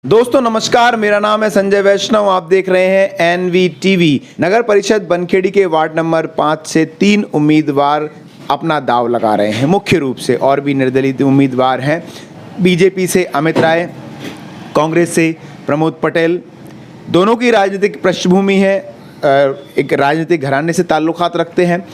दोस्तों नमस्कार, मेरा नाम है संजय वैष्णव। आप देख रहे हैं एनवीटीवी। नगर परिषद बनखेड़ी के वार्ड नंबर 5 से 3 उम्मीदवार अपना दांव लगा रहे हैं। मुख्य रूप से और भी निर्दलीय उम्मीदवार हैं। बीजेपी से अमित राय, कांग्रेस से प्रमोद पटेल। दोनों की राजनीतिक पृष्ठभूमि है, एक राजनीतिक घराने से ताल्लुकात रखते हैं।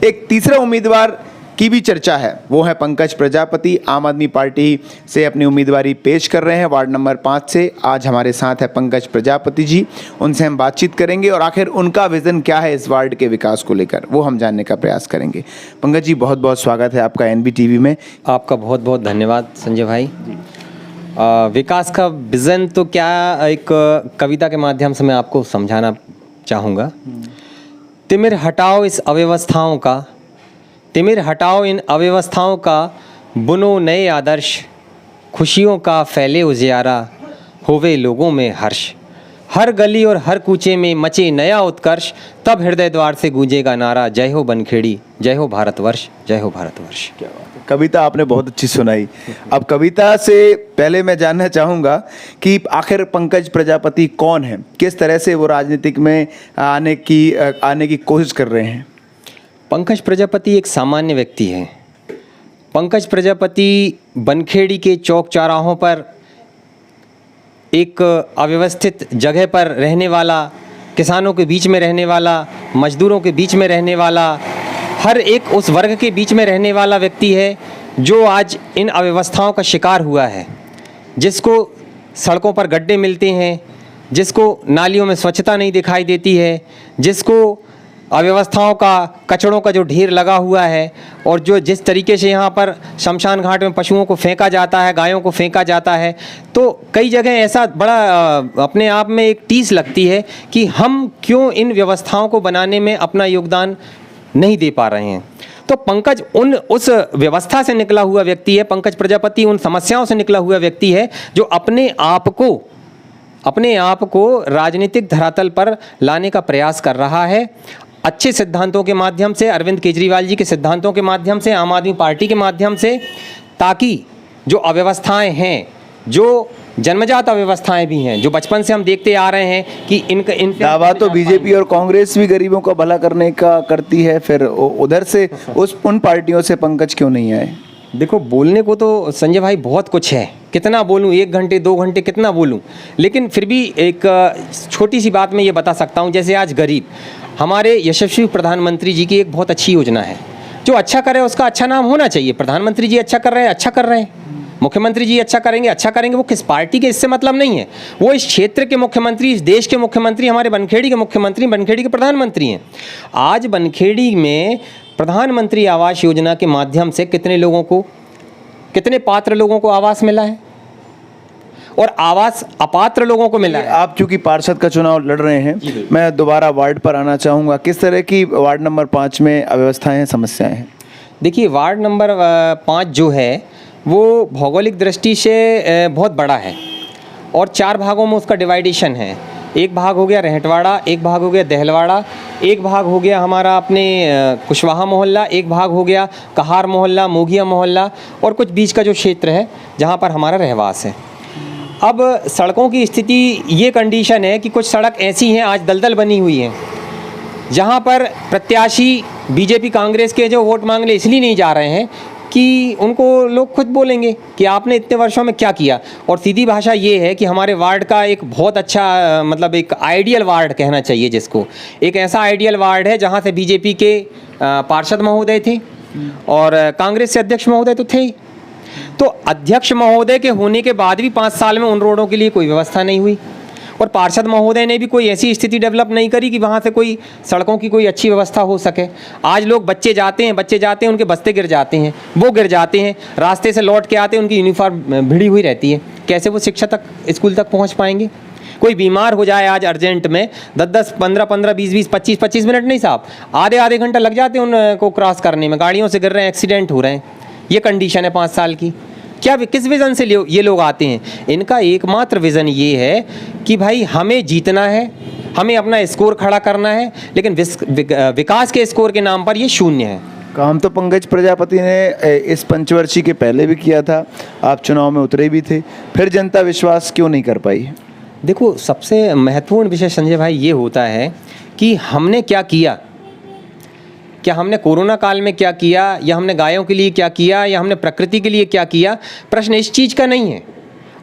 एक तीसरा उम्मीदवार की भी चर्चा है, वो है पंकज प्रजापति। आम आदमी पार्टी से अपनी उम्मीदवारी पेश कर रहे हैं वार्ड नंबर 5 से। आज हमारे साथ है पंकज प्रजापति जी, उनसे हम बातचीत करेंगे और आखिर उनका विज़न क्या है इस वार्ड के विकास को लेकर, वो हम जानने का प्रयास करेंगे। पंकज जी, बहुत बहुत स्वागत है आपका एनवीटीवी में। आपका बहुत बहुत धन्यवाद संजय भाई। विकास का विज़न तो क्या, एक कविता के माध्यम से मैं आपको समझाना चाहूँगा। तिमिर हटाओ इस अव्यवस्थाओं का, तिमिर हटाओ इन अव्यवस्थाओं का, बुनो नए आदर्श, खुशियों का फैले उजियारा, होवे लोगों में हर्ष। हर गली और हर कूचे में मचे नया उत्कर्ष, तब हृदय द्वार से गूंजेगा नारा, जय हो बनखेड़ी, जय हो भारतवर्ष, जय हो भारतवर्ष। क्या बात है, कविता आपने बहुत अच्छी सुनाई। अब कविता से पहले मैं जानना चाहूँगा कि आखिर पंकज प्रजापति कौन है, किस तरह से वो राजनीतिक में आने की कोशिश कर रहे हैं। पंकज प्रजापति एक सामान्य व्यक्ति है। पंकज प्रजापति बनखेड़ी के चौक चौराहों पर एक अव्यवस्थित जगह पर रहने वाला, किसानों के बीच में रहने वाला, मजदूरों के बीच में रहने वाला, हर एक उस वर्ग के बीच में रहने वाला व्यक्ति है जो आज इन अव्यवस्थाओं का शिकार हुआ है। जिसको सड़कों पर गड्ढे मिलते हैं, जिसको नालियों में स्वच्छता नहीं दिखाई देती है, जिसको अव्यवस्थाओं का, कचड़ों का जो ढेर लगा हुआ है, और जो जिस तरीके से यहाँ पर शमशान घाट में पशुओं को फेंका जाता है, गायों को फेंका जाता है, तो कई जगह ऐसा बड़ा अपने आप में एक टीस लगती है कि हम क्यों इन व्यवस्थाओं को बनाने में अपना योगदान नहीं दे पा रहे हैं। तो पंकज उस व्यवस्था से निकला हुआ व्यक्ति है। पंकज प्रजापति उन समस्याओं से निकला हुआ व्यक्ति है जो अपने आप को राजनीतिक धरातल पर लाने का प्रयास कर रहा है, अच्छे सिद्धांतों के माध्यम से, अरविंद केजरीवाल जी के सिद्धांतों के माध्यम से, आम आदमी पार्टी के माध्यम से, ताकि जो अव्यवस्थाएं हैं, जो जन्मजात अव्यवस्थाएं भी हैं, जो बचपन से हम देखते आ रहे हैं कि इनका दावा तो बीजेपी और कांग्रेस भी गरीबों का भला करने का करती है, फिर उधर से उन पार्टियों से पंकज क्यों नहीं आए। देखो, बोलने को तो संजय भाई बहुत कुछ है, कितना बोलूं, 1 घंटे 2 घंटे कितना बोलूं, लेकिन फिर भी एक छोटी सी बात मैं ये बता सकता हूं। जैसे आज गरीब, हमारे यशस्वी प्रधानमंत्री जी की एक बहुत अच्छी योजना है। जो अच्छा करे उसका अच्छा नाम होना चाहिए। प्रधानमंत्री जी अच्छा कर रहे हैं, अच्छा कर रहे हैं। मुख्यमंत्री जी अच्छा करेंगे, वो किस पार्टी के, इससे मतलब नहीं है। वो इस क्षेत्र के मुख्यमंत्री, इस देश के मुख्यमंत्री, हमारे बनखेड़ी के मुख्यमंत्री, बनखेड़ी के प्रधानमंत्री हैं। आज बनखेड़ी में प्रधानमंत्री आवास योजना के माध्यम से कितने पात्र लोगों को आवास मिला है, और आवास अपात्र लोगों को मिला है। आप चूंकि पार्षद का चुनाव लड़ रहे हैं, मैं दोबारा वार्ड पर आना चाहूँगा। किस तरह की वार्ड नंबर 5 में अव्यवस्थाएं हैं, समस्याएं हैं। देखिए, वार्ड नंबर 5 जो है वो भौगोलिक दृष्टि से बहुत बड़ा है, और 4 भागों में उसका डिवाइडेशन है। एक भाग हो गया रहटवाड़ा, एक भाग हो गया दहलवाड़ा, एक भाग हो गया हमारा अपने कुशवाहा मोहल्ला, एक भाग हो गया कहार मोहल्ला, मोगिया मोहल्ला, और कुछ बीच का जो क्षेत्र है जहाँ पर हमारा रहवास है। अब सड़कों की स्थिति ये कंडीशन है कि कुछ सड़क ऐसी हैं आज दलदल बनी हुई हैं, जहाँ पर प्रत्याशी बीजेपी कांग्रेस के जो वोट मांगने इसलिए नहीं जा रहे हैं कि उनको लोग खुद बोलेंगे कि आपने इतने वर्षों में क्या किया। और सीधी भाषा ये है कि हमारे वार्ड का एक बहुत अच्छा, मतलब एक आइडियल वार्ड कहना चाहिए जिसको, एक ऐसा आइडियल वार्ड है जहाँ से बीजेपी के पार्षद महोदय थे और कांग्रेस से अध्यक्ष महोदय तो थे ही। तो अध्यक्ष महोदय के होने के बाद भी 5 साल में उन रोडों के लिए कोई व्यवस्था नहीं हुई, और पार्षद महोदय ने भी कोई ऐसी स्थिति डेवलप नहीं करी कि वहाँ से कोई सड़कों की कोई अच्छी व्यवस्था हो सके। आज लोग बच्चे जाते हैं, उनके बस्ते गिर जाते हैं, वो गिर जाते हैं, रास्ते से लौट के आते हैं, उनकी यूनिफॉर्म भिड़ी हुई रहती है, कैसे वो शिक्षा तक, स्कूल तक पहुँच पाएंगे। कोई बीमार हो जाए आज अर्जेंट में, 10-10, 15-15, 20-20, 25-25 मिनट नहीं साहब, आधे घंटा लग जाते हैं उनको क्रॉस करने में, गाड़ियों से गिर रहे हैं, एक्सीडेंट हो रहे हैं। ये कंडीशन है 5 साल की। क्या, किस विज़न से ये लोग आते हैं? इनका एकमात्र विज़न ये है कि भाई हमें जीतना है, हमें अपना स्कोर खड़ा करना है, लेकिन विकास के स्कोर के नाम पर ये शून्य है। काम तो पंकज प्रजापति ने इस पंचवर्षीय के पहले भी किया था, आप चुनाव में उतरे भी थे, फिर जनता विश्वास क्यों नहीं कर पाई? देखो, सबसे महत्वपूर्ण विषय संजय भाई ये होता है कि हमने क्या किया। क्या हमने कोरोना काल में क्या किया, या हमने गायों के लिए क्या किया, या हमने प्रकृति के लिए क्या किया? प्रश्न इस चीज़ का नहीं है,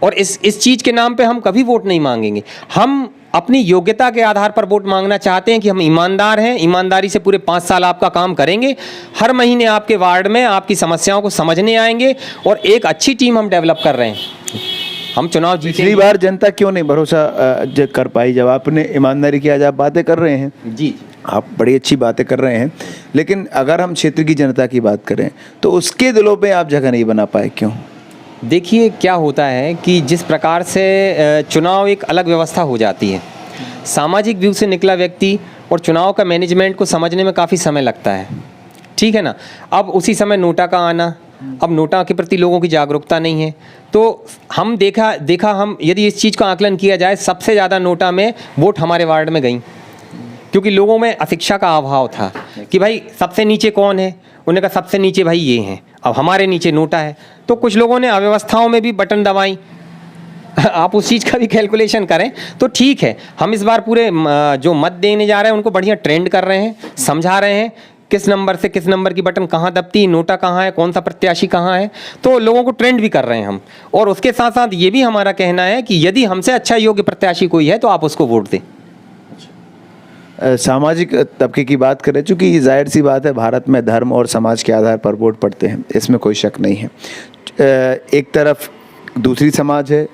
और इस चीज़ के नाम पे हम कभी वोट नहीं मांगेंगे। हम अपनी योग्यता के आधार पर वोट मांगना चाहते हैं कि हम ईमानदार हैं, ईमानदारी से पूरे 5 साल आपका काम करेंगे, हर महीने आपके वार्ड में आपकी समस्याओं को समझने आएंगे, और एक अच्छी टीम हम डेवलप कर रहे हैं। हम चुनाव पिछली बार जनता क्यों नहीं भरोसा कर पाई जब आपने ईमानदारी की? आज आप बातें कर रहे हैं जी, आप बड़ी अच्छी बातें कर रहे हैं, लेकिन अगर हम क्षेत्र की जनता की बात करें तो उसके दिलों पे आप जगह नहीं बना पाए, क्यों? देखिए क्या होता है कि जिस प्रकार से चुनाव एक अलग व्यवस्था हो जाती है, सामाजिक व्यू से निकला व्यक्ति और चुनाव का मैनेजमेंट को समझने में काफ़ी समय लगता है, ठीक है ना। अब उसी समय नोटा का आना, अब नोटा के प्रति लोगों की जागरूकता नहीं है, तो हम देखा हम यदि इस चीज़ का आकलन किया जाए, सबसे ज़्यादा नोटा में वोट हमारे वार्ड में गई, क्योंकि लोगों में अशिक्षा का अभाव था कि भाई सबसे नीचे कौन है, उन्होंने कहा सबसे नीचे भाई ये हैं, अब हमारे नीचे नोटा है, तो कुछ लोगों ने अव्यवस्थाओं में भी बटन दबाई। आप उस चीज़ का भी कैलकुलेशन करें तो ठीक है। हम इस बार पूरे जो मत देने जा रहे हैं उनको बढ़िया ट्रेंड कर रहे हैं, समझा रहे हैं किस नंबर से किस नंबर की बटन कहाँ दबती, नोटा कहाँ है, कौन सा प्रत्याशी कहाँ है, तो लोगों को ट्रेंड भी कर रहे हैं हम। और उसके साथ साथ ये भी हमारा कहना है कि यदि हमसे अच्छा योग्य प्रत्याशी कोई है तो आप उसको वोट दें। सामाजिक तबके की बात करें, चूँकि जाहिर सी बात है भारत में धर्म और समाज के आधार पर वोट पड़ते हैं, इसमें कोई शक नहीं है। एक तरफ दूसरी समाज है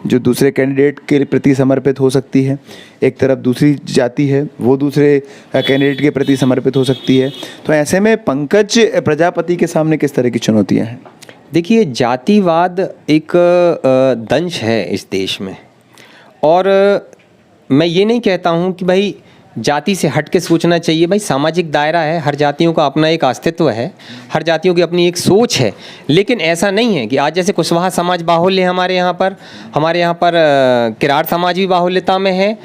जो दूसरे कैंडिडेट के प्रति समर्पित हो सकती है, एक तरफ दूसरी जाति है वो दूसरे कैंडिडेट के प्रति समर्पित हो सकती है, तो ऐसे में पंकज प्रजापति के सामने किस तरह की चुनौतियाँ हैं? देखिए, जातिवाद एक दंश है इस देश में, और मैं ये नहीं कहता हूँ कि भाई जाति से हट के सोचना चाहिए। भाई सामाजिक दायरा है, हर जातियों का अपना एक अस्तित्व है, हर जातियों की अपनी एक सोच है, लेकिन ऐसा नहीं है कि आज जैसे कुशवाहा समाज बाहुल्य है हमारे यहाँ पर किरार समाज भी बाहुल्यता में है,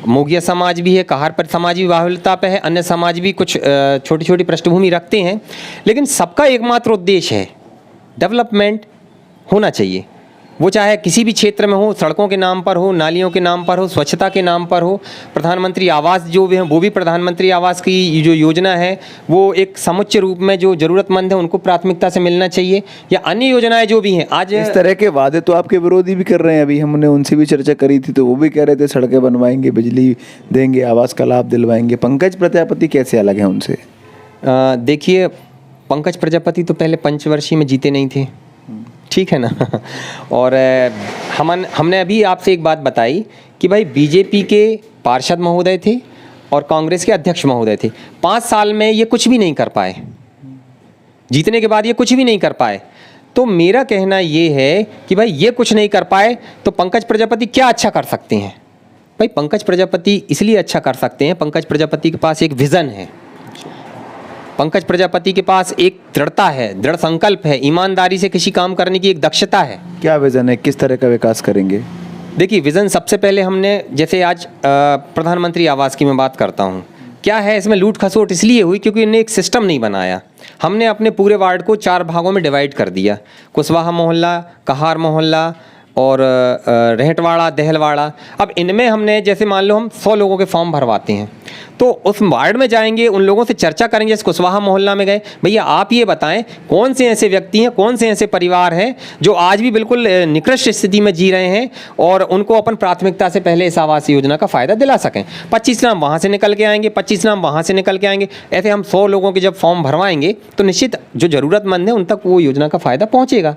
मोगिया समाज भी है, कहारपर समाज भी बाहुल्यता पे है, अन्य समाज भी कुछ छोटी छोटी पृष्ठभूमि रखते हैं, लेकिन सबका एकमात्र उद्देश्य है डेवलपमेंट होना चाहिए। वो चाहे किसी भी क्षेत्र में हो, सड़कों के नाम पर हो, नालियों के नाम पर हो, स्वच्छता के नाम पर हो, प्रधानमंत्री आवास जो भी हैं वो भी प्रधानमंत्री आवास की जो योजना है वो एक समुच्च रूप में जो ज़रूरतमंद है उनको प्राथमिकता से मिलना चाहिए, या अन्य योजनाएं जो भी हैं। आज इस तरह के वादे तो आपके विरोधी भी कर रहे हैं, अभी हमने उनसे भी चर्चा करी थी तो वो भी कह रहे थे सड़कें बनवाएंगे, बिजली देंगे, आवास का लाभ दिलवाएंगे। पंकज प्रजापति कैसे अलग हैं उनसे? देखिए, पंकज प्रजापति तो पहले पंचवर्षीय में जीते नहीं थे, ठीक है ना। और हमने अभी आपसे एक बात बताई कि भाई बीजेपी के पार्षद महोदय थे और कांग्रेस के अध्यक्ष महोदय थे, 5 साल में ये कुछ भी नहीं कर पाए, जीतने के बाद ये कुछ भी नहीं कर पाए। तो मेरा कहना ये है कि भाई ये कुछ नहीं कर पाए तो पंकज प्रजापति क्या अच्छा कर सकते हैं? भाई पंकज प्रजापति इसलिए अच्छा कर सकते हैं, पंकज प्रजापति के पास एक विज़न है, पंकज प्रजापति के पास एक दृढ़ता है, दृढ़ संकल्प है, ईमानदारी से किसी काम करने की एक दक्षता है। क्या विज़न है, किस तरह का विकास करेंगे? देखिए, विज़न सबसे पहले हमने जैसे आज प्रधानमंत्री आवास की मैं बात करता हूँ, क्या है इसमें लूट खसोट इसलिए हुई क्योंकि इन्हें एक सिस्टम नहीं बनाया। हमने अपने पूरे वार्ड को 4 भागों में डिवाइड कर दिया, कुशवाहा मोहल्ला, कहार मोहल्ला और रहेटवाड़ा, दहलवाड़ा। अब इनमें हमने जैसे मान लो हम 100 लोगों के फॉर्म भरवाते हैं, तो उस वार्ड में जाएंगे, उन लोगों से चर्चा करेंगे। जैसे कुशवाहा मोहल्ला में गए, भैया आप ये बताएं कौन से ऐसे व्यक्ति हैं, कौन से ऐसे परिवार हैं जो आज भी बिल्कुल निकृष्ट स्थिति में जी रहे हैं और उनको अपन प्राथमिकता से पहले इस आवास योजना का फ़ायदा दिला सकें। 25 नाम वहाँ से निकल के आएंगे, 25 नाम वहाँ से निकल के आएंगे। ऐसे हम 100 लोगों के जब फॉर्म भरवाएंगे तो निश्चित जो ज़रूरतमंद है उन तक वो योजना का फ़ायदा पहुँचेगा,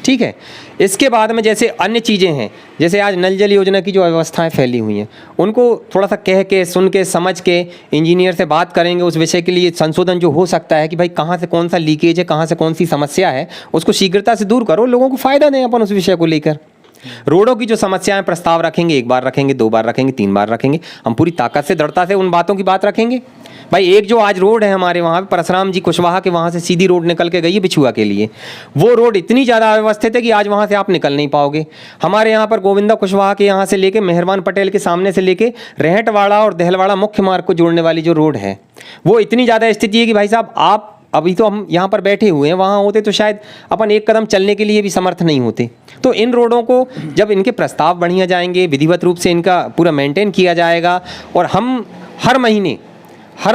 ठीक है। इसके बाद में जैसे अन्य चीज़ें हैं, जैसे आज नल जल योजना की जो अव्यवस्थाएं फैली हुई हैं उनको थोड़ा सा कह के, सुन के, समझ के, इंजीनियर से बात करेंगे, उस विषय के लिए संशोधन जो हो सकता है कि भाई कहाँ से कौन सा लीकेज है, कहाँ से कौन सी समस्या है, उसको शीघ्रता से दूर करो, लोगों को फ़ायदा दें अपन उस विषय को लेकर। रोडों की जो समस्याएं प्रस्ताव रखेंगे, 1 बार रखेंगे, 2 बार रखेंगे, 3 बार रखेंगे, हम पूरी ताकत से, दृढ़ता से उन बातों की बात रखेंगे। भाई एक जो आज रोड है हमारे वहाँ पे परशुराम जी कुशवाहा के वहाँ से सीधी रोड निकल के गई है बिछुआ के लिए, वो रोड इतनी ज़्यादा अव्यवस्थित है कि आज वहाँ से आप निकल नहीं पाओगे। हमारे यहाँ पर गोविंदा कुशवाहा के यहाँ से लेके मेहरबान पटेल के सामने से लेके रहेटवाड़ा और दहलवाड़ा मुख्य मार्ग को जोड़ने वाली जो रोड है वो इतनी ज़्यादा स्थिति है कि भाई साहब आप अभी तो हम यहाँ पर बैठे हुए हैं, वहाँ होते तो शायद अपन एक कदम चलने के लिए भी समर्थ नहीं होते। तो इन रोडों को जब इनके प्रस्ताव बढ़िया जाएंगे, विधिवत रूप से इनका पूरा मेंटेन किया जाएगा, और हम हर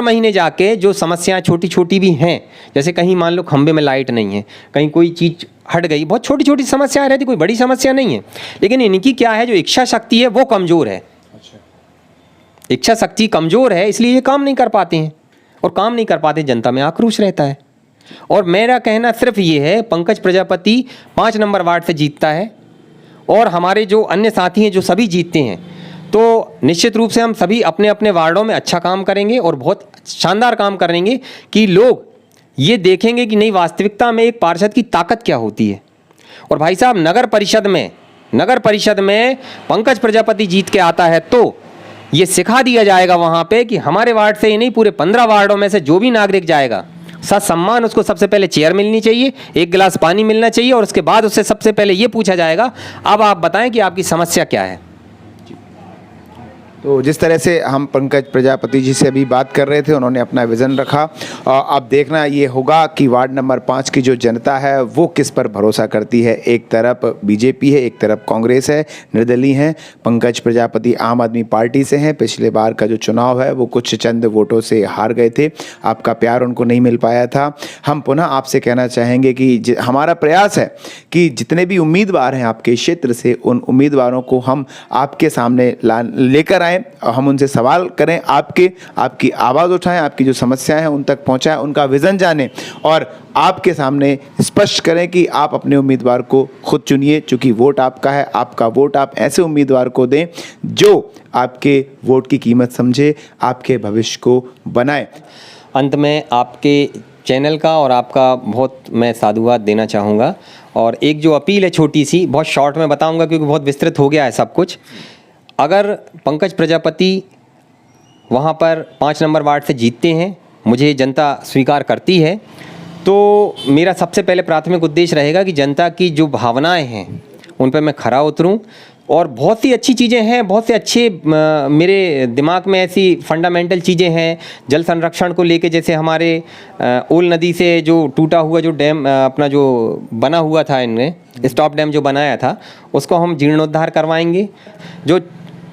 महीने जाके जो समस्याएं छोटी छोटी भी हैं, जैसे कहीं मान लो खंबे में लाइट नहीं है, कहीं कोई चीज़ हट गई, बहुत छोटी छोटी समस्याएं रहती, कोई बड़ी समस्या नहीं है, लेकिन इनकी क्या है, जो इच्छा शक्ति है वो कमज़ोर है। इच्छा शक्ति कमज़ोर है, इसलिए ये काम नहीं कर पाते हैं, और काम नहीं कर पाते जनता में आक्रोश रहता है। और मेरा कहना सिर्फ ये है, पंकज प्रजापति 5 नंबर वार्ड से जीतता है, और हमारे जो अन्य साथी हैं जो सभी जीतते हैं, तो निश्चित रूप से हम सभी अपने अपने वार्डों में अच्छा काम करेंगे और बहुत शानदार काम करेंगे कि लोग ये देखेंगे कि नहीं, वास्तविकता में एक पार्षद की ताकत क्या होती है। और भाई साहब, नगर परिषद में पंकज प्रजापति जीत के आता है तो ये सिखा दिया जाएगा वहाँ पे कि हमारे वार्ड से ही नहीं, पूरे 15 वार्डों में से जो भी नागरिक जाएगा, सम्मान उसको सबसे पहले चेयर मिलनी चाहिए, एक गिलास पानी मिलना चाहिए, और उसके बाद उससे सबसे पहले ये पूछा जाएगा, अब आप बताएं कि आपकी समस्या क्या है। तो जिस तरह से हम पंकज प्रजापति जी से अभी बात कर रहे थे, उन्होंने अपना विज़न रखा। अब देखना ये होगा कि वार्ड नंबर 5 की जो जनता है वो किस पर भरोसा करती है। एक तरफ बीजेपी है, एक तरफ कांग्रेस है, निर्दलीय हैं। पंकज प्रजापति आम आदमी पार्टी से हैं। पिछले बार का जो चुनाव है वो कुछ चंद वोटों से हार गए थे, आपका प्यार उनको नहीं मिल पाया था। हम पुनः आपसे कहना चाहेंगे कि हमारा प्रयास है कि जितने भी उम्मीदवार हैं आपके क्षेत्र से, उन उम्मीदवारों को हम आपके सामने लेकर हम उनसे सवाल करें, आपकी आवाज़ उठाएं, आपकी जो समस्याएं हैं उन तक पहुंचाएं, उनका विज़न जानें, और आपके सामने स्पष्ट करें कि आप अपने उम्मीदवार को खुद चुनिए, क्योंकि वोट आपका है। आपका वोट आप ऐसे उम्मीदवार को दें जो आपके वोट की कीमत समझे, आपके भविष्य को बनाए। अंत में आपके चैनल का और आपका बहुत मैं साधुवाद देना चाहूँगा, और एक जो अपील है छोटी सी, बहुत शॉर्ट में बताऊँगा क्योंकि बहुत विस्तृत हो गया है सब कुछ। अगर पंकज प्रजापति वहाँ पर 5 नंबर वार्ड से जीतते हैं, मुझे जनता स्वीकार करती है, तो मेरा सबसे पहले प्राथमिक उद्देश्य रहेगा कि जनता की जो भावनाएं हैं उन पर मैं खरा उतरूं। और बहुत सी अच्छी चीज़ें हैं, बहुत से अच्छे मेरे दिमाग में ऐसी फंडामेंटल चीज़ें हैं जल संरक्षण को लेके, जैसे हमारे ओल नदी से जो टूटा हुआ जो डैम अपना जो बना हुआ था, इनने स्टॉप डैम जो बनाया था, उसको हम जीर्णोद्धार करवाएंगे। जो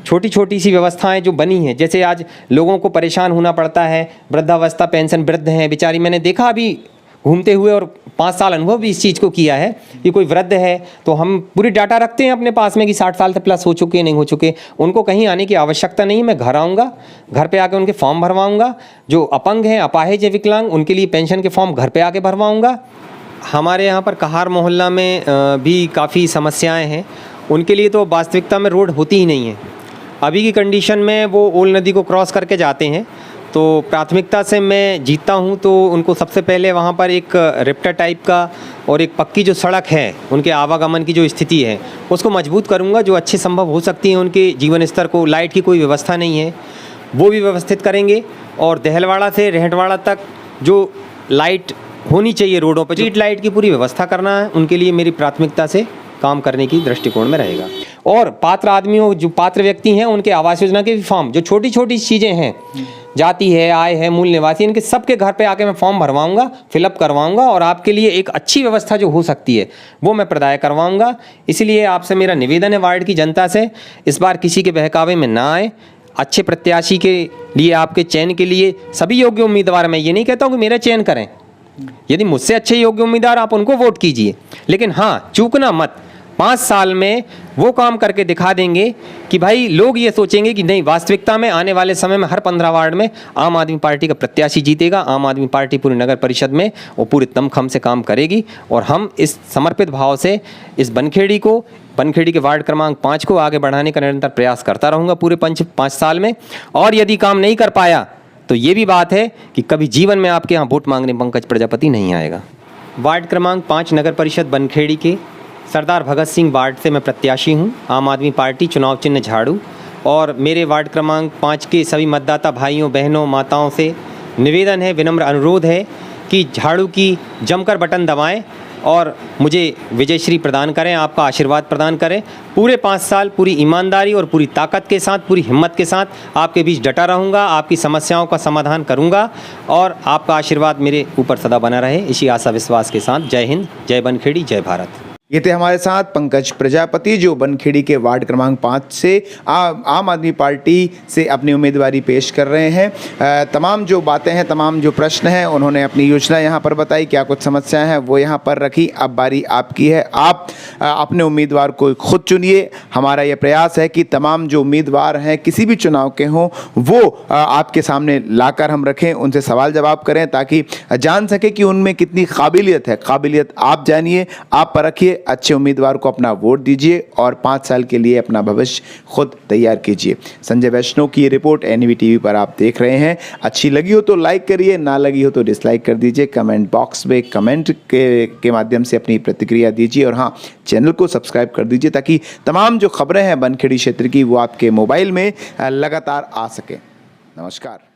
छोटी छोटी सी व्यवस्थाएं जो बनी हैं, जैसे आज लोगों को परेशान होना पड़ता है, वृद्धावस्था पेंशन, वृद्ध हैं बेचारी, मैंने देखा अभी घूमते हुए, और 5 साल अनुभव भी इस चीज़ को किया है कि कोई वृद्ध है तो हम पूरी डाटा रखते हैं अपने पास में कि 60 साल से प्लस हो चुके नहीं हो चुके, उनको कहीं आने की आवश्यकता नहीं है। मैं घर आऊँगा, घर पे आके उनके फॉर्म भरवाऊँगा। जो अपंग हैं, अपाहिज है, विकलांग, उनके लिए पेंशन के फॉर्म घर पे आके भरवाऊँगा। हमारे यहाँ पर कहार मोहल्ला में भी काफ़ी समस्याएँ हैं, उनके लिए तो वास्तविकता में रोड होती ही नहीं है। अभी की कंडीशन में वो ओल नदी को क्रॉस करके जाते हैं, तो प्राथमिकता से मैं जीतता हूं तो उनको सबसे पहले वहां पर एक रिप्टर टाइप का और एक पक्की जो सड़क है, उनके आवागमन की जो स्थिति है उसको मजबूत करूंगा, जो अच्छे संभव हो सकती है उनके जीवन स्तर को। लाइट की कोई व्यवस्था नहीं है, वो भी व्यवस्थित करेंगे। और दहलवाड़ा से रेहटवाड़ा तक जो लाइट होनी चाहिए रोडों पर, स्ट्रीट लाइट की पूरी व्यवस्था करना है, उनके लिए मेरी प्राथमिकता से काम करने की दृष्टिकोण में रहेगा। और पात्र आदमियों, जो पात्र व्यक्ति हैं, उनके आवास योजना के भी फॉर्म, जो छोटी छोटी चीज़ें हैं, जाति है, आय है, मूल निवासी, इनके सबके घर पे आके मैं फॉर्म भरवाऊंगा, फिलअप करवाऊंगा, और आपके लिए एक अच्छी व्यवस्था जो हो सकती है वो मैं प्रदाय करवाऊंगा। इसलिए आपसे मेरा निवेदन है वार्ड की जनता से, इस बार किसी के बहकावे में ना आए। अच्छे प्रत्याशी के लिए, आपके चयन के लिए सभी योग्य उम्मीदवार, मैं ये नहीं कहता हूँ कि मेरा चयन करें, यदि मुझसे अच्छे योग्य उम्मीदवार आप उनको वोट कीजिए, लेकिन हाँ, चूकना मत। 5 साल में वो काम करके दिखा देंगे कि भाई लोग ये सोचेंगे कि नहीं, वास्तविकता में आने वाले समय में हर 15 वार्ड में आम आदमी पार्टी का प्रत्याशी जीतेगा। आम आदमी पार्टी पूरी नगर परिषद में वो पूरे दमखम से काम करेगी, और हम इस समर्पित भाव से इस बनखेड़ी के वार्ड क्रमांक 5 को आगे बढ़ाने का निरंतर प्रयास करता रहूँगा पूरे 5 साल में। और यदि काम नहीं कर पाया तो ये भी बात है कि कभी जीवन में आपके यहाँ वोट मांगने पंकज प्रजापति नहीं आएगा। वार्ड क्रमांक 5 नगर परिषद बनखेड़ी के सरदार भगत सिंह वार्ड से मैं प्रत्याशी हूं, आम आदमी पार्टी, चुनाव चिन्ह झाड़ू। और मेरे वार्ड क्रमांक 5 के सभी मतदाता भाइयों, बहनों, माताओं से निवेदन है, विनम्र अनुरोध है कि झाड़ू की जमकर बटन दबाएं और मुझे विजयश्री प्रदान करें, आपका आशीर्वाद प्रदान करें। पूरे 5 साल पूरी ईमानदारी और पूरी ताकत के साथ, पूरी हिम्मत के साथ आपके बीच डटा रहूँगा, आपकी समस्याओं का समाधान करूँगा और आपका आशीर्वाद मेरे ऊपर सदा बना रहे, इसी आशा विश्वास के साथ। जय हिंद, जय बनखेड़ी, जय भारत। ये थे हमारे साथ पंकज प्रजापति, जो बनखेड़ी के वार्ड क्रमांक 5 से आम आदमी पार्टी से अपनी उम्मीदवारी पेश कर रहे हैं। तमाम जो बातें हैं, तमाम जो प्रश्न हैं, उन्होंने अपनी योजना यहाँ पर बताई, क्या कुछ समस्याएं हैं वो यहाँ पर रखी। अब बारी आपकी है, आप अपने उम्मीदवार को खुद चुनिए। हमारा ये प्रयास है कि तमाम जो उम्मीदवार हैं किसी भी चुनाव के हों, वो आपके सामने लाकर हम रखें, उनसे सवाल जवाब करें, ताकि जान सके कि उनमें कितनी काबिलियत है। काबिलियत आप जानिए, आप परखिए, अच्छे उम्मीदवार को अपना वोट दीजिए और 5 साल के लिए अपना भविष्य खुद तैयार कीजिए। संजय वैष्णव की ये रिपोर्ट एनवी टीवी पर आप देख रहे हैं। अच्छी लगी हो तो लाइक करिए, ना लगी हो तो डिसलाइक कर दीजिए। कमेंट बॉक्स में कमेंट के माध्यम से अपनी प्रतिक्रिया दीजिए और हाँ, चैनल को सब्सक्राइब कर दीजिए ताकि तमाम जो खबरें हैं बनखेड़ी क्षेत्र की वो आपके मोबाइल में लगातार आ सके। नमस्कार।